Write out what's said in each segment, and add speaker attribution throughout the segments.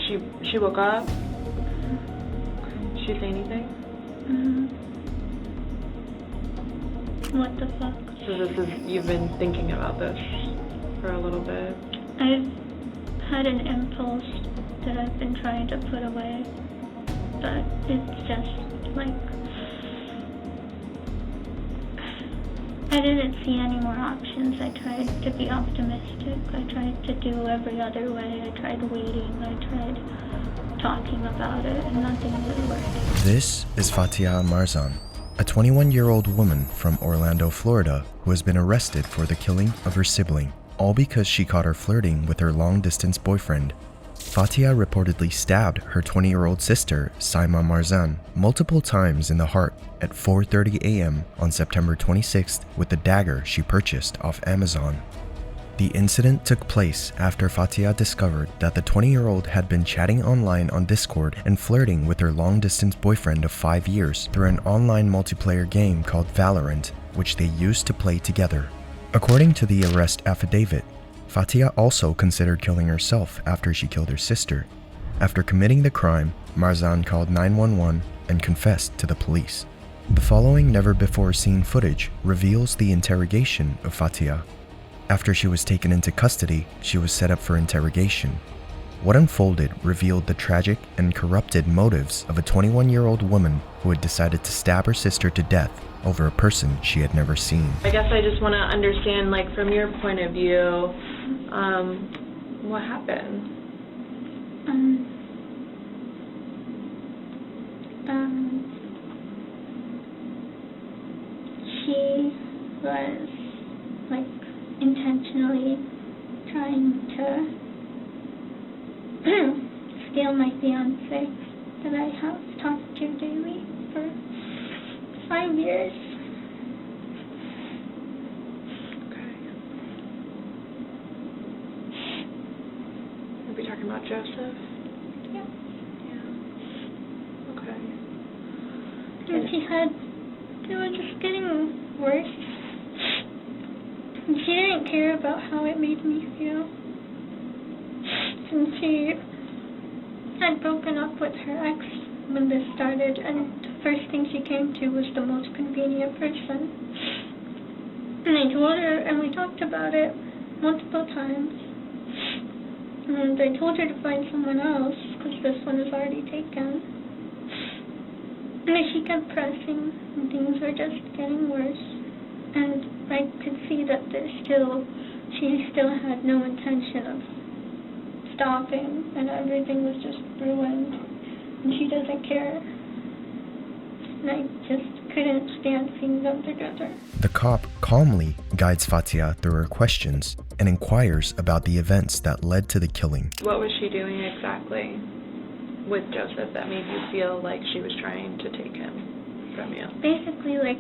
Speaker 1: She woke up? Did she say anything?
Speaker 2: What the fuck?
Speaker 1: So you've been thinking about this for a little bit.
Speaker 2: I've had an impulse that I've been trying to put away, but it's just like, I didn't see any more options. I tried to be optimistic. I tried to do every other way. I tried waiting. I tried talking about it, and nothing really worked.
Speaker 3: This is Fatiha Marzan, a 21-year-old woman from Orlando, Florida, who has been arrested for the killing of her sibling, all because she caught her flirting with her long-distance boyfriend. Fatiha reportedly stabbed her 20-year-old sister, Fatiha Marzan, multiple times in the heart at 4:30 a.m. on September 26th with a dagger she purchased off Amazon. The incident took place after Fatiha discovered that the 20-year-old had been chatting online on Discord and flirting with her long-distance boyfriend of 5 years through an online multiplayer game called Valorant, which they used to play together. According to the arrest affidavit, Fatiha also considered killing herself after she killed her sister. After committing the crime, Marzan called 911 and confessed to the police. The following never-before-seen footage reveals the interrogation of Fatiha. After she was taken into custody, she was set up for interrogation. What unfolded revealed the tragic and corrupted motives of a 21-year-old woman who had decided to stab her sister to death over a person she had never seen.
Speaker 1: I guess I just want to understand, like, from your point of view, what happened?
Speaker 2: She was, like, intentionally trying to steal my fiance that I have talked to daily for 5 years.
Speaker 1: Are we talking about Joseph?
Speaker 2: Yeah.
Speaker 1: Yeah. Okay.
Speaker 2: And it was just getting worse. And she didn't care about how it made me feel. And she had broken up with her ex when this started, and the first thing she came to was the most convenient person. And I told her, and we talked about it multiple times. And I told her to find someone else, because this one is already taken. And she kept pressing, and things were just getting worse. And I could see that she still had no intention of stopping, and everything was just ruined. And she doesn't care. And I just couldn't stand seeing them together.
Speaker 3: The cop calmly guides Fatiha through her questions and inquires about the events that led to the killing.
Speaker 1: What was she doing exactly with Joseph that made you feel like she was trying to take him from you?
Speaker 2: Basically, like,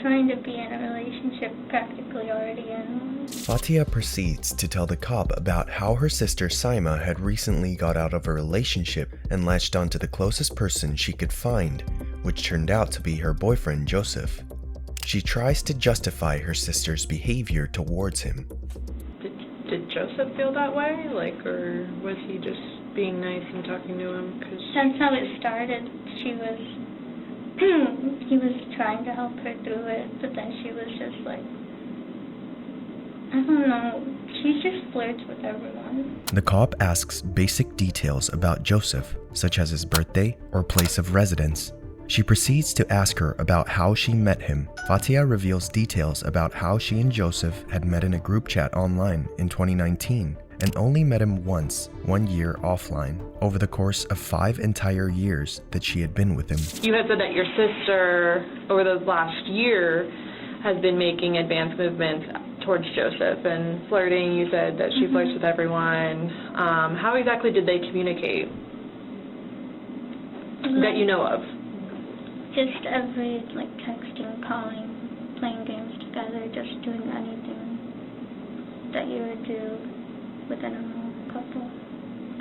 Speaker 2: trying to be in a relationship practically already in one.
Speaker 3: Fatiha proceeds to tell the cop about how her sister Saima had recently got out of a relationship and latched onto the closest person she could find, which turned out to be her boyfriend Joseph. She tries to justify her sister's behavior towards him.
Speaker 1: Did Joseph feel that way? Like, or was he just being nice and talking to him?
Speaker 2: That's how it started. He was trying to help her through it, but then she was just like, I don't know, she just flirts with everyone.
Speaker 3: The cop asks basic details about Joseph, such as his birthday or place of residence. She proceeds to ask her about how she met him. Fatiha reveals details about how she and Joseph had met in a group chat online in 2019 and only met him once, 1 year offline, over the course of 5 entire years that she had been with him.
Speaker 1: You had said that your sister, over the last year, has been making advanced movements towards Joseph and flirting. You said that she flirts with everyone. How exactly did they communicate that you know of?
Speaker 2: Just every, like, texting, calling, playing games together, just doing anything that you would do with a normal couple.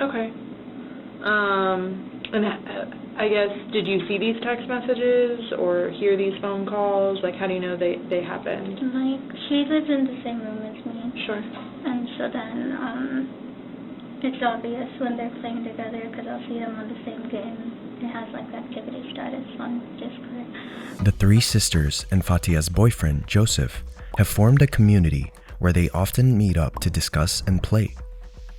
Speaker 1: Okay. And I guess, did you see these text messages or hear these phone calls? Like, how do you know they happened?
Speaker 2: Like, she lives in the same room as me.
Speaker 1: Sure.
Speaker 2: And so then, it's obvious when they're playing together because I'll see them on the same game. It has like activity status on Discord.
Speaker 3: The three sisters and Fatiha's boyfriend, Joseph, have formed a community where they often meet up to discuss and play.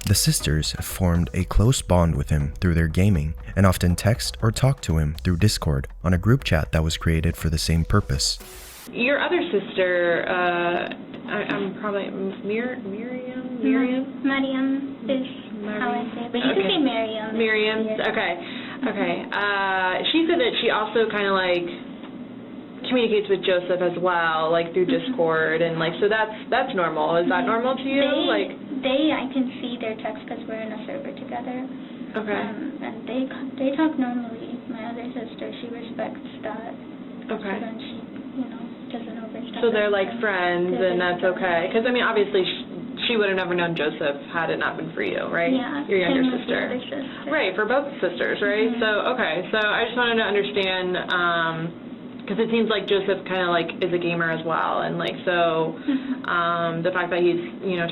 Speaker 3: The sisters have formed a close bond with him through their gaming and often text or talk to him through Discord on a group chat that was created for the same purpose.
Speaker 1: Your other sister, I'm probably Miriam?
Speaker 2: Mariam is how I say it, but you can say Miriam.
Speaker 1: Miriam, okay. She said that she also kind of like communicates with Joseph as well, like through Discord, and like, so that's normal. Is that normal to you?
Speaker 2: I can see their text because we're in a server together.
Speaker 1: Okay.
Speaker 2: And they talk normally. My other sister, she respects that.
Speaker 1: Okay.
Speaker 2: So then she, doesn't overstep.
Speaker 1: So they're like friends, and that's okay. Because I mean, obviously, she would have never known Joseph had it not been for you, right?
Speaker 2: Yeah.
Speaker 1: Your younger
Speaker 2: same with
Speaker 1: sister.
Speaker 2: the other sister.
Speaker 1: Right, for both sisters, right?
Speaker 2: Mm-hmm.
Speaker 1: So okay, so I just wanted to understand. Because it seems like Joseph kind of like is a gamer as well, and like so, the fact that he's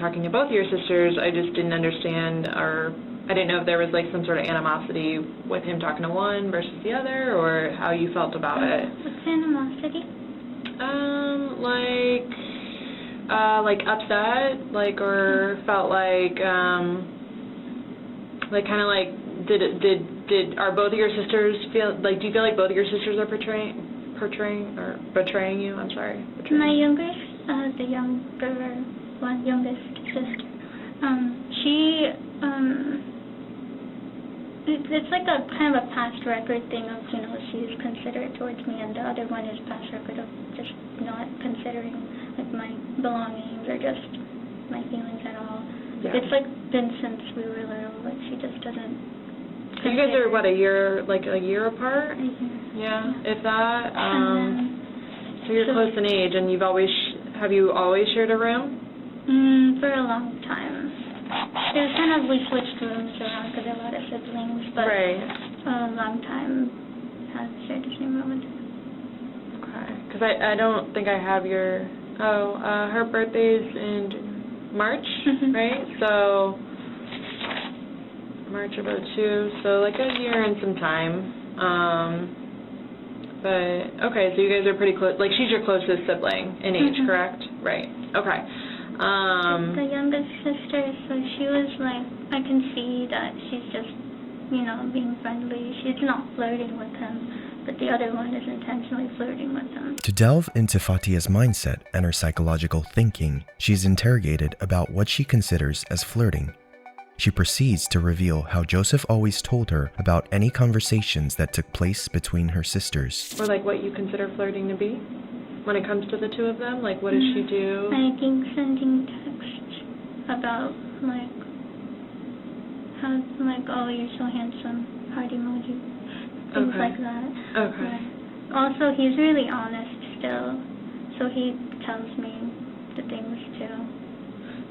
Speaker 1: talking to both of your sisters, I just didn't understand, or I didn't know if there was like some sort of animosity with him talking to one versus the other, or how you felt about it.
Speaker 2: What's animosity?
Speaker 1: Like upset, like, or felt like kind of like are both of your sisters feel like? Do you feel like both of your sisters are betraying you? I'm sorry.
Speaker 2: My youngest, the youngest sister, it's like a kind of a past record thing of, she's considerate towards me, and the other one is past record of just not considering like my belongings or just my feelings at all.
Speaker 1: Yeah.
Speaker 2: It's like been since we were little, like she just doesn't.
Speaker 1: So you guys are what, a year apart?
Speaker 2: Mm-hmm.
Speaker 1: Yeah, if that. So you're close in age, and have you always shared a room?
Speaker 2: For a long time. It was kind of, we switched rooms around because there are a lot of siblings, but
Speaker 1: right.
Speaker 2: For a long time have shared the same room with them.
Speaker 1: Okay, because I don't think I have your. Her birthday's in March, right? So March of 2002, so like a year and some time. But okay, so you guys are pretty close. Like she's your closest sibling in age, correct? Right. Okay.
Speaker 2: The youngest sister, so she was like, I can see that she's just, being friendly. She's not flirting with him, but the other one is intentionally flirting with him.
Speaker 3: To delve into Fatiha's mindset and her psychological thinking, she's interrogated about what she considers as flirting. She proceeds to reveal how Joseph always told her about any conversations that took place between her sisters.
Speaker 1: Or like what you consider flirting to be? When it comes to the two of them, like what does she do?
Speaker 2: I think sending texts about like how oh, you're so handsome, heart emoji, things like that.
Speaker 1: Okay.
Speaker 2: Yeah. Also, he's really honest still, so he tells me the things too.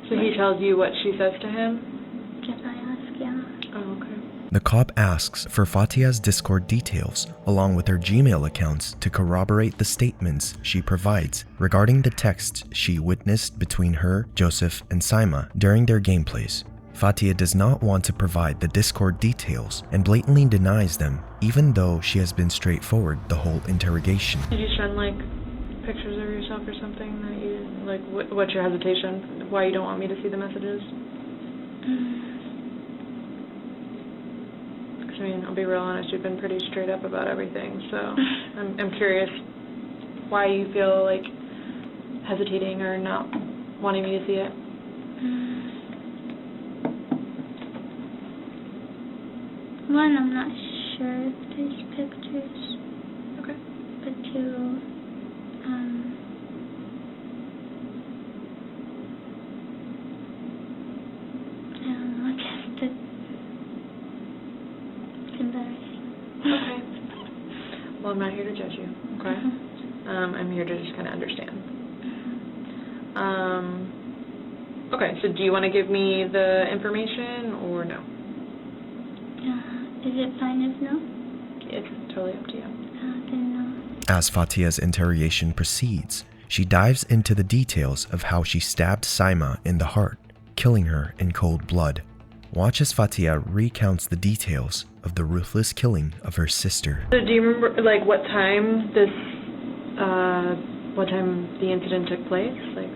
Speaker 1: So he tells you what she says to him?
Speaker 2: If I ask, yeah.
Speaker 1: Oh, okay.
Speaker 3: The cop asks for Fatiha's Discord details, along with her Gmail accounts, to corroborate the statements she provides regarding the texts she witnessed between her, Joseph, and Saima during their gameplays. Fatiha does not want to provide the Discord details and blatantly denies them, even though she has been straightforward the whole interrogation.
Speaker 1: Did you send like pictures of yourself or something that you, like, what's your hesitation? Why you don't want me to see the messages? I mean, I'll be real honest, you've been pretty straight up about everything, so I'm curious why you feel like hesitating or not wanting me to see it.
Speaker 2: One, I'm not sure if there's pictures.
Speaker 1: Okay.
Speaker 2: But two, I don't know, just it's embarrassing.
Speaker 1: Okay. Well, I'm not here to judge you, okay? I'm here to just kind of understand. Okay, so do you want to give me the information or no?
Speaker 2: Is it fine if no?
Speaker 1: It's totally up to you.
Speaker 2: Then no.
Speaker 3: As Fatiha's interrogation proceeds, she dives into the details of how she stabbed Saima in the heart, killing her in cold blood. Watch as Fatiha recounts the details of the ruthless killing of her sister.
Speaker 1: So do you remember, like, what time the incident took place? Like,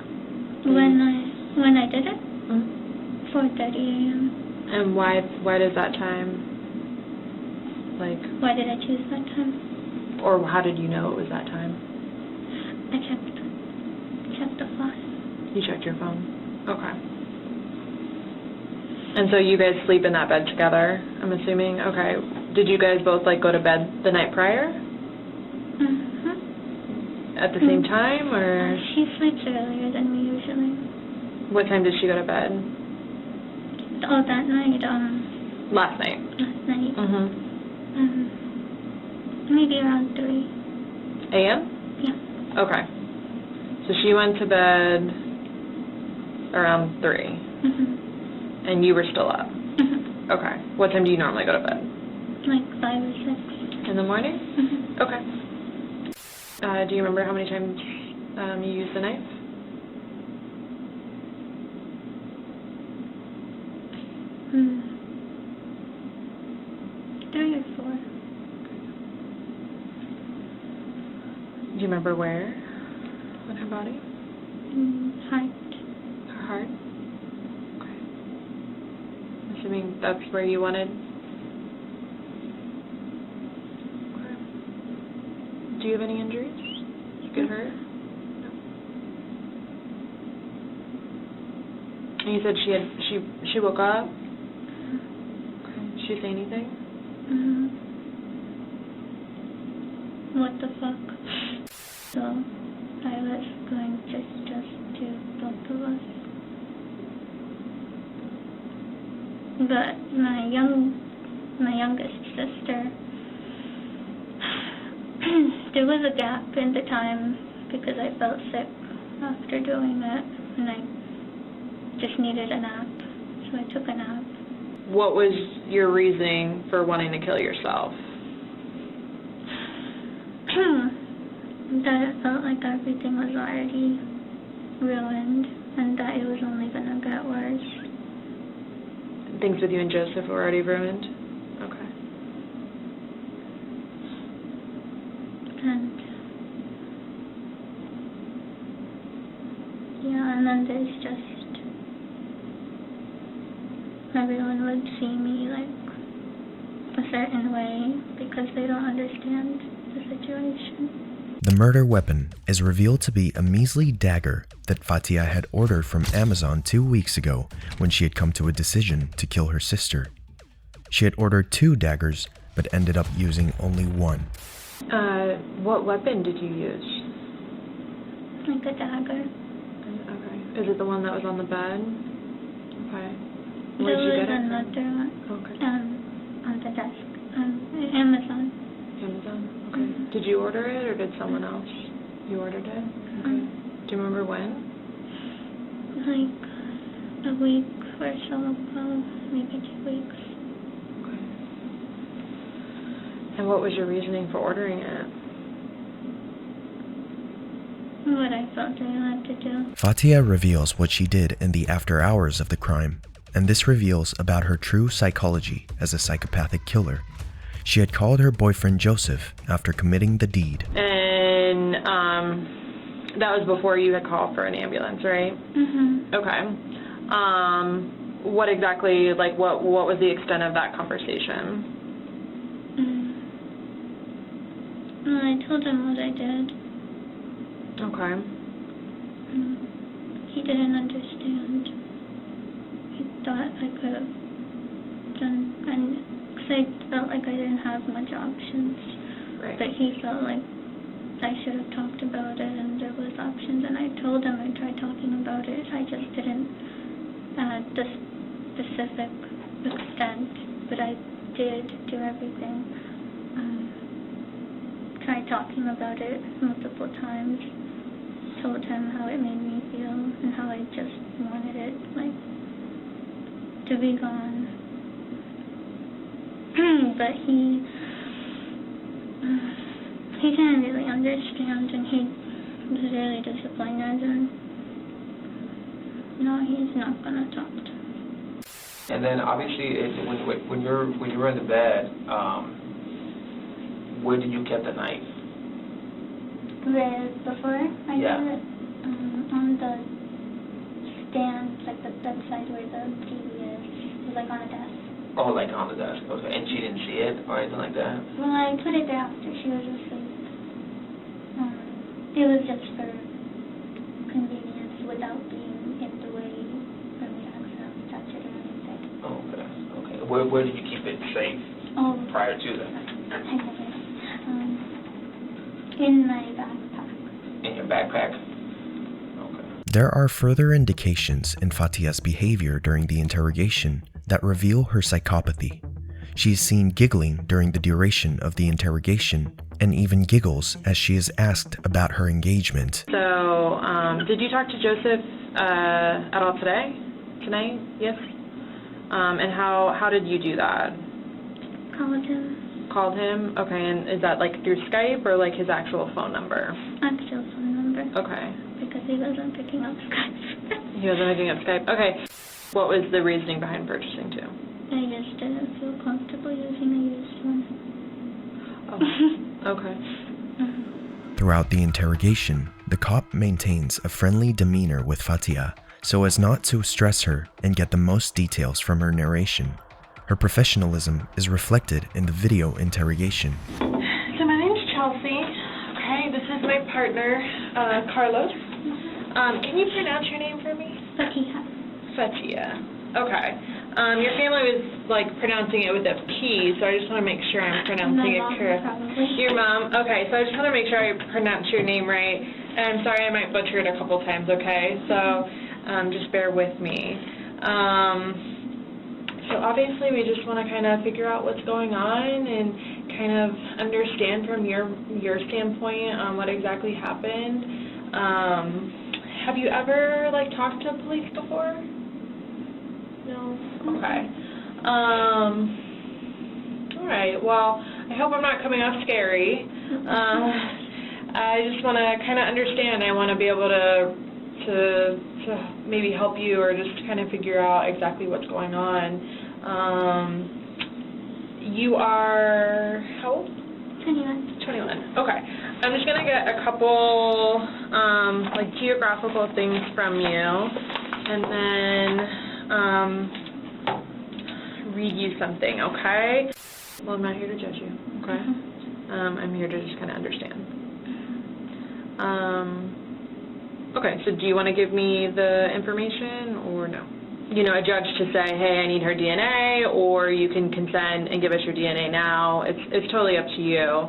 Speaker 2: When I did it?
Speaker 1: Mm-hmm.
Speaker 2: 4:30 a.m.
Speaker 1: And why does that time, like...
Speaker 2: Why did I choose that time?
Speaker 1: Or how did you know it was that time?
Speaker 2: I checked the phone.
Speaker 1: You checked your phone? Okay. And so you guys sleep in that bed together, I'm assuming? Okay. Did you guys both, like, go to bed the night prior?
Speaker 2: Mm-hmm.
Speaker 1: At the same time, or...?
Speaker 2: She sleeps earlier than me usually.
Speaker 1: What time did she go to bed?
Speaker 2: Oh, that night,
Speaker 1: Last night?
Speaker 2: Last night.
Speaker 1: Mm-hmm.
Speaker 2: Maybe around 3.
Speaker 1: A.m.?
Speaker 2: Yeah.
Speaker 1: Okay. So she went to bed around 3.
Speaker 2: Mm-hmm.
Speaker 1: And you were still up?
Speaker 2: Mm-hmm.
Speaker 1: Okay. What time do you normally go to bed?
Speaker 2: Like 5 or 6.
Speaker 1: In the morning?
Speaker 2: Mm-hmm.
Speaker 1: Okay. Do you remember how many times you used the knife?
Speaker 2: Mm. 3 or 4.
Speaker 1: Do you remember where on her body?
Speaker 2: Heart.
Speaker 1: Her heart? Okay. Assuming that's where you wanted? Okay. Do you have any injuries? Did you get hurt? No. And you said she woke up? Okay. Did she say anything?
Speaker 2: Mm-hmm. What the fuck? So, I was going just to both of us. But my youngest sister, there was a gap in the time because I felt sick after doing it, and I just needed a nap, so I took a nap.
Speaker 1: What was your reasoning for wanting to kill yourself?
Speaker 2: That I felt like everything was already ruined and that it was only going to get worse.
Speaker 1: Things with you and Joseph were already ruined? Okay.
Speaker 2: And yeah, and then there's just everyone would see me like a certain way because they don't understand the situation.
Speaker 3: The murder weapon is revealed to be a measly dagger that Fatiha had ordered from Amazon 2 weeks ago when she had come to a decision to kill her sister. She had ordered 2 daggers, but ended up using only 1.
Speaker 1: What weapon did you use?
Speaker 2: Like a dagger.
Speaker 1: Okay. Is it the one that was on the bed? Okay. Where did you get it from?
Speaker 2: Another one.
Speaker 1: Okay.
Speaker 2: On the desk. Amazon.
Speaker 1: Amazon? Okay. Did you order it, or did someone else? You ordered it? Okay. Do you remember when?
Speaker 2: Like a week or so ago, maybe 2 weeks.
Speaker 1: Okay. And what was your reasoning for ordering it?
Speaker 2: What I felt I had to do.
Speaker 3: Fatiha reveals what she did in the after hours of the crime, and this reveals about her true psychology as a psychopathic killer. She had called her boyfriend Joseph after committing the deed.
Speaker 1: And that was before you had called for an ambulance, right?
Speaker 2: Mm-hmm.
Speaker 1: Okay. What exactly, like, what was the extent of that conversation?
Speaker 2: Well, I told him what I did.
Speaker 1: Okay.
Speaker 2: He didn't understand. He thought I could have done, and because I felt like I didn't have much options.
Speaker 1: Right.
Speaker 2: But he felt like I should have talked about it and there was options, and I told him I tried talking about it. I just didn't the specific extent, but I did do everything. Tried talking about it multiple times. Told him how it made me feel and how I just wanted it, like, to be gone. But he didn't really understand, and he was really disappointed, and no, he's not gonna talk to me.
Speaker 4: And then obviously, when you were in the bed, where did you keep the knife?
Speaker 2: Before I
Speaker 4: Yeah.
Speaker 2: did it, on the stand, like the bedside where the TV is. It was like on a desk.
Speaker 4: Oh, like on the desk. Okay. And she didn't see it or anything like that?
Speaker 2: Well, I put it there after she was asleep. It was just for convenience without being in the way for me to accidentally touch it or anything.
Speaker 4: Okay. Okay. Where did you keep it safe
Speaker 2: Oh,
Speaker 4: prior to that?
Speaker 2: I have it. In my backpack.
Speaker 4: In your backpack? Okay.
Speaker 3: There are further indications in Fatiha's behavior during the interrogation that reveal her psychopathy. She is seen giggling during the duration of the interrogation and even giggles as she is asked about her engagement.
Speaker 1: So, did you talk to Joseph at all today? Tonight? Yes? And how did you do that?
Speaker 2: Called him.
Speaker 1: Called him? Okay, and is that like through Skype or like his actual phone number?
Speaker 2: Actual phone number.
Speaker 1: Okay.
Speaker 2: Because he wasn't picking up Skype.
Speaker 1: He wasn't picking up Skype? Okay. What was the reasoning behind purchasing two?
Speaker 2: I just didn't feel comfortable using a used one.
Speaker 1: Oh, okay.
Speaker 3: Throughout the interrogation, the cop maintains a friendly demeanor with Fatiha so as not to stress her and get the most details from her narration. Her professionalism is reflected in the video interrogation.
Speaker 1: So my name's Chelsea. Okay, this is my partner, Carlos. Can you pronounce your name for me? Fatiha. Okay. Your family was like pronouncing it with a P, so I just want to make sure I'm pronouncing it correct. Your mom? Okay, so I just want to make sure I pronounce your name right. And I'm sorry I might butcher it a couple times, okay? So just bear with me. So obviously we just want to kind of figure out what's going on and kind of understand from your standpoint what exactly happened. Have you ever like talked to police before? No? Okay. All right, well, I hope I'm not coming off scary. I just want to kind of understand. I want to be able to maybe help you or just kind of figure out exactly what's going on. You are, how old?
Speaker 2: 21.
Speaker 1: 21. Okay. I'm just going to get a couple, like, geographical things from you, and then, read you something, okay? Well, I'm not here to judge you, okay? I'm here to just kind of understand. Okay, so do you want to give me the information, or no? You know, a judge to say, hey, I need her DNA, or you can consent and give us your DNA now. It's totally up to you.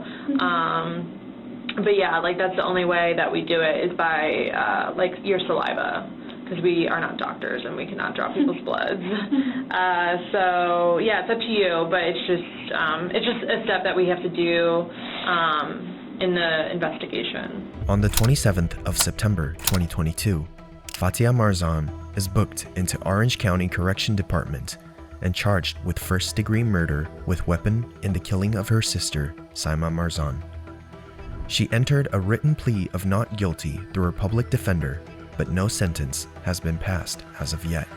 Speaker 1: But yeah, like that's the only way that we do it is by like your saliva, because we are not doctors and we cannot draw people's bloods. So yeah, it's up to you, but it's just a step that we have to do in the investigation.
Speaker 3: On the 27th of September 2022, Fatiha Marzan is booked into Orange County Correction Department and charged with first-degree murder with weapon in the killing of her sister, Psychopath Marzan. She entered a written plea of not guilty through her public defender, but no sentence has been passed as of yet.